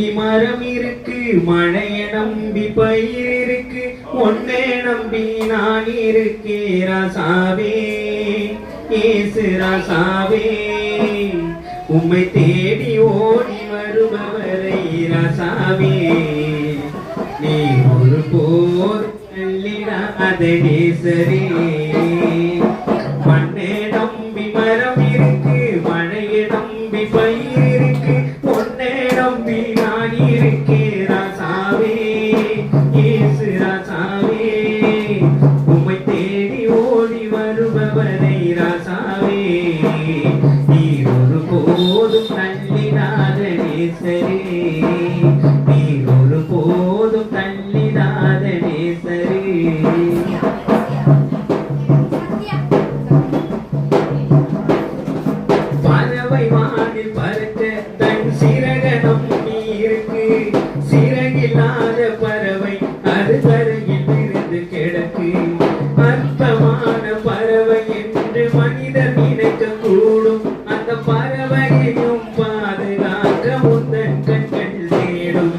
நம்பி மரம் இருக்கு, மழைய நம்பி பயிர் இருக்கு, உன்னை நம்பி நான் இருக்கே ராசாவே, ஏசு ராசாவே. உம்மை தேடி ஓடி வருபவரை ராசாவே, நீ ஒரு போர் தள்ளிடாத நேசரே. மண்ணை நம்பி மரம் இருக்கு, மழைய நம்பி பயிர் இருக்கு, உன்னை நம்பி நான் இருக்கே ராசாவே, ஏசு ராசாவே. உம்மை தேடி ஓடி வருபவரை ராசாவே, நீ ஒரு போதும் தள்ளிடாத நேசரே, நீ ஒரு போதும் தள்ளிடாத நேசரே. பறவை வானில் பறக்க தன் சிறக நம்பி இருக்கு, சிறகில்லாத பறவை அது தரையில் இருந்து கிடக்கு. அற்பமான பறவை என்று மனிதர் நினைக்க கூடும், அந்த பறவையையும் பாதுகாக்க உந்தன் கண்கள் தேடும்.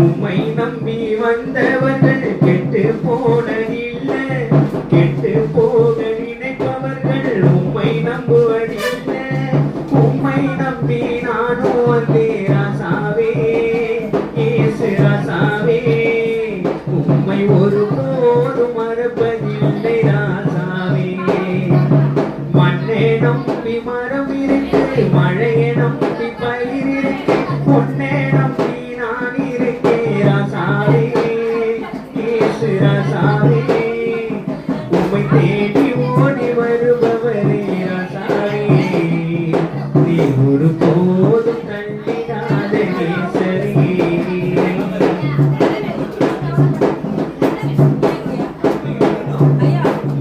உம்மை நம்பி வந்தவர்கள் கெட்டு போனதில்லை, கெட்டு போக நினைப்பவர்கள் உம்மை நம்புவதில்லை. உம்மை நம்பி நானும் வந்தே ராசாவே, ஏசு ராசாவே. உம்மை ஒருபோதும் மறப்பதில்லை ராசாவே. மண்ணை நம்பி மரம் இருக்கு, மழையை நம்பி பயிர் இருக்கு, உன்னை நம்பி நான் இருக்கே ராசாவே, ஏசு ராசாவே. உம்மை தேடி ஓடி வருபவரே ராசாவே, நீ ஒரு போதும் தள்ளிடாத நேசரே.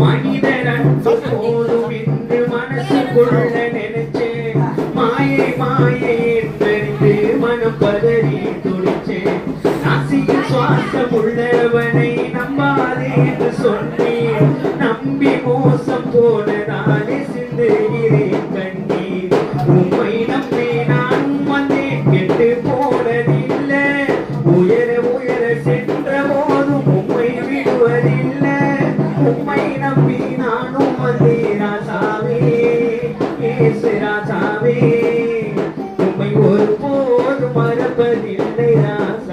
மனிதர் அன்பு போதும் என்று மனசுக்குள்ள நினைச்சேன், மாயை மாயை என்றறிந்து மனம் பதறி துடிச்சேன். நாசியில் சுவாசம் உள்ளவனை நம்பாதே என்று சொன்னேன், நம்பி மோசம் போனதாலே சிந்துகிறேன் கண்ணீர். உம்மை நம்பி நானும் வந்தேன், கெட்டு போனதில்லை. உயர உயர சென்ற போதும் உம்மை விடுவதில்லை. உம்மை நம்பி நானும் வந்தே ராசாவே, ஏசு ராசாவே. உம்மை ஒருபோதும் மறப்பதில்லை ராசா.